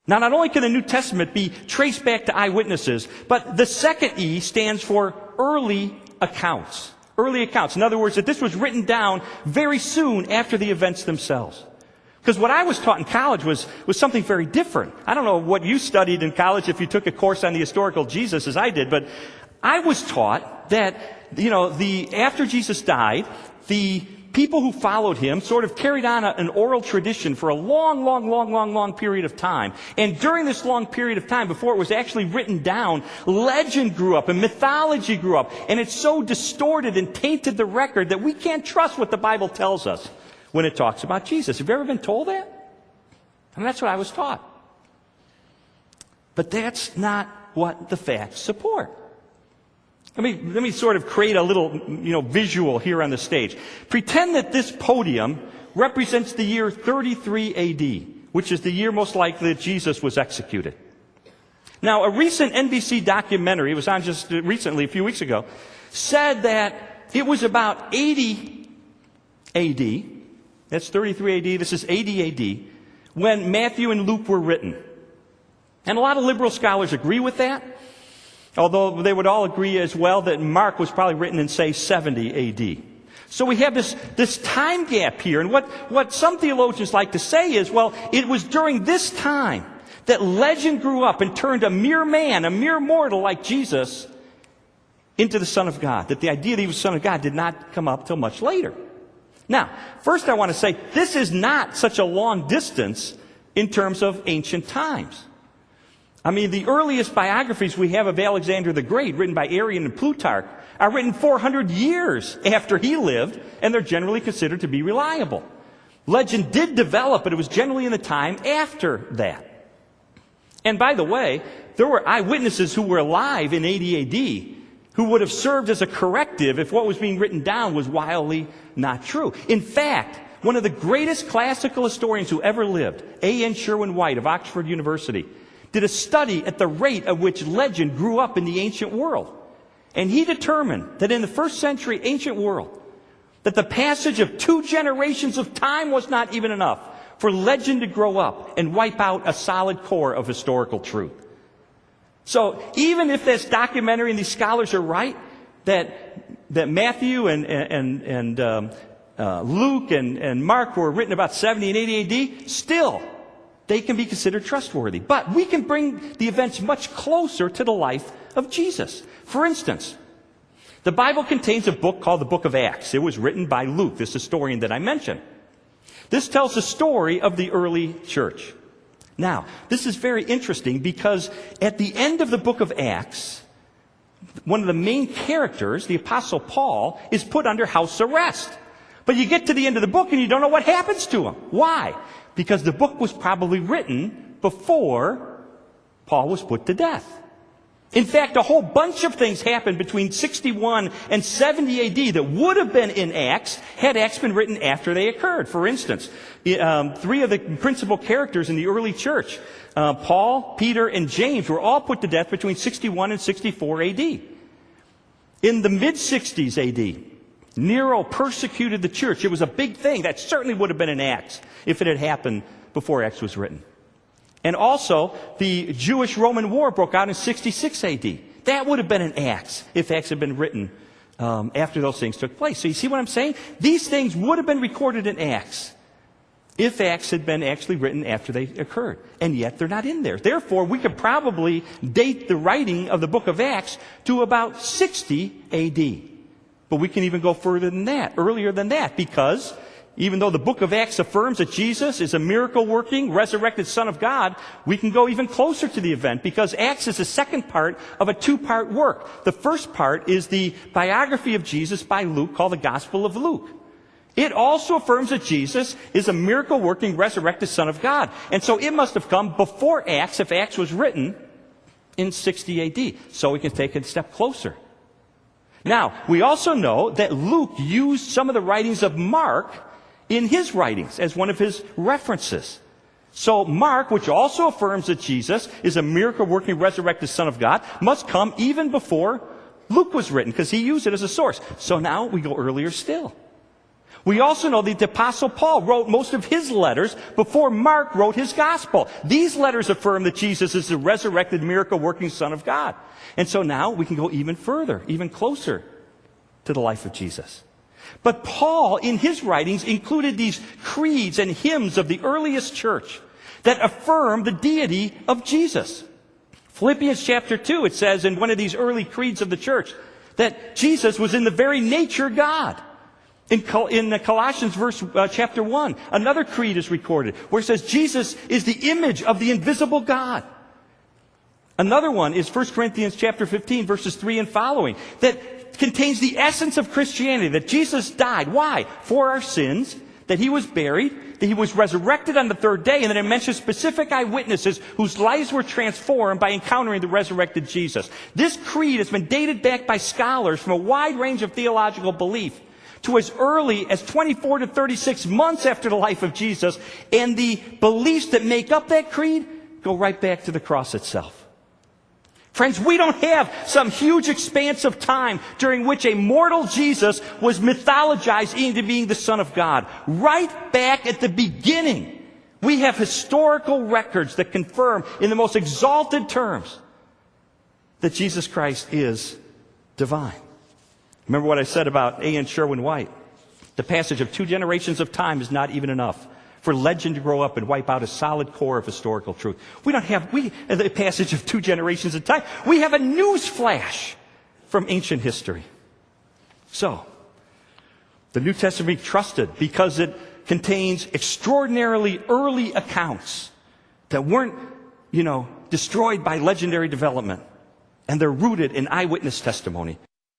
Now, not only can the New Testament be traced back to eyewitnesses, but the second E stands for early accounts. Early accounts. In other words, that this was written down very soon after the events themselves. Because what I was taught in college was something very different. I don't know what you studied in college if you took a course on the historical Jesus as I did, but I was taught that, after Jesus died, the people who followed him sort of carried on an oral tradition for a long period of time. And during this long period of time, before it was actually written down, legend grew up and mythology grew up. And it so distorted and tainted the record that we can't trust what the Bible tells us when it talks about Jesus. Have you ever been told that? And that's what I was taught. But that's not what the facts support. Let me sort of create a little, visual here on the stage. Pretend that this podium represents the year 33 AD, which is the year most likely that Jesus was executed. Now, a recent NBC documentary, it was on just recently, a few weeks ago, said that it was about 80 AD, that's 33 AD, this is 80 AD, when Matthew and Luke were written. And a lot of liberal scholars agree with that. Although they would all agree as well that Mark was probably written in, say, 70 AD. So we have this time gap here. And what some theologians like to say is, well, it was during this time that legend grew up and turned a mere man, a mere mortal like Jesus, into the Son of God. That the idea that he was the Son of God did not come up till much later. Now, first I want to say, this is not such a long distance in terms of ancient times. I mean, the earliest biographies we have of Alexander the Great, written by Arrian and Plutarch, are written 400 years after he lived, and they're generally considered to be reliable. Legend did develop, but it was generally in the time after that. And by the way, there were eyewitnesses who were alive in 80 AD who would have served as a corrective if what was being written down was wildly not true. In fact, one of the greatest classical historians who ever lived, A.N. Sherwin White of Oxford University, did a study at the rate at which legend grew up in the ancient world. And he determined that in the first century ancient world, that the passage of 2 generations of time was not even enough for legend to grow up and wipe out a solid core of historical truth. So even if this documentary and these scholars are right, that Matthew and Luke and Mark were written about 70 and 80 AD, still, they can be considered trustworthy. But we can bring the events much closer to the life of Jesus. For instance, the Bible contains a book called the Book of Acts. It was written by Luke, this historian that I mentioned. This tells the story of the early church. Now, this is very interesting because at the end of the book of Acts, one of the main characters, the Apostle Paul, is put under house arrest. But you get to the end of the book and you don't know what happens to him. Why? Because the book was probably written before Paul was put to death. In fact, a whole bunch of things happened between 61 and 70 AD that would have been in Acts had Acts been written after they occurred. For instance, 3 of the principal characters in the early church, Paul, Peter, and James, were all put to death between 61 and 64 AD. In the mid-60s AD, Nero persecuted the church. It was a big thing. That certainly would have been in Acts if it had happened before Acts was written. And also, the Jewish-Roman War broke out in 66 AD. That would have been in Acts if Acts had been written after those things took place. So you see what I'm saying? These things would have been recorded in Acts if Acts had been actually written after they occurred. And yet they're not in there. Therefore, we could probably date the writing of the book of Acts to about 60 AD. But we can even go further than that, earlier than that, because even though the book of Acts affirms that Jesus is a miracle-working, resurrected Son of God, we can go even closer to the event because Acts is the second part of a 2-part work. The first part is the biography of Jesus by Luke called the Gospel of Luke. It also affirms that Jesus is a miracle-working, resurrected Son of God. And so it must have come before Acts if Acts was written in 60 AD. So we can take it a step closer. Now, we also know that Luke used some of the writings of Mark in his writings as one of his references. So Mark, which also affirms that Jesus is a miracle-working, resurrected Son of God, must come even before Luke was written because he used it as a source. So now we go earlier still. We also know that the Apostle Paul wrote most of his letters before Mark wrote his gospel. These letters affirm that Jesus is the resurrected, miracle-working Son of God. And so now we can go even further, even closer to the life of Jesus. But Paul, in his writings, included these creeds and hymns of the earliest church that affirm the deity of Jesus. Philippians chapter 2, it says in one of these early creeds of the church that Jesus was in the very nature God. In Colossians chapter 1, another creed is recorded where it says Jesus is the image of the invisible God. Another one is 1 Corinthians chapter 15, verses 3 and following, that contains the essence of Christianity, that Jesus died. Why? For our sins, that he was buried, that he was resurrected on the third day, and then it mentions specific eyewitnesses whose lives were transformed by encountering the resurrected Jesus. This creed has been dated back by scholars from a wide range of theological belief to as early as 24 to 36 months after the life of Jesus, and the beliefs that make up that creed go right back to the cross itself. Friends, we don't have some huge expanse of time during which a mortal Jesus was mythologized into being the Son of God. Right back at the beginning, we have historical records that confirm in the most exalted terms that Jesus Christ is divine. Remember what I said about A.N. Sherwin-White? The passage of 2 generations of time is not even enough for legend to grow up and wipe out a solid core of historical truth. We don't have the passage of 2 generations of time. We have a news flash from ancient history. So, the New Testament is trusted because it contains extraordinarily early accounts that weren't, destroyed by legendary development. And they're rooted in eyewitness testimony.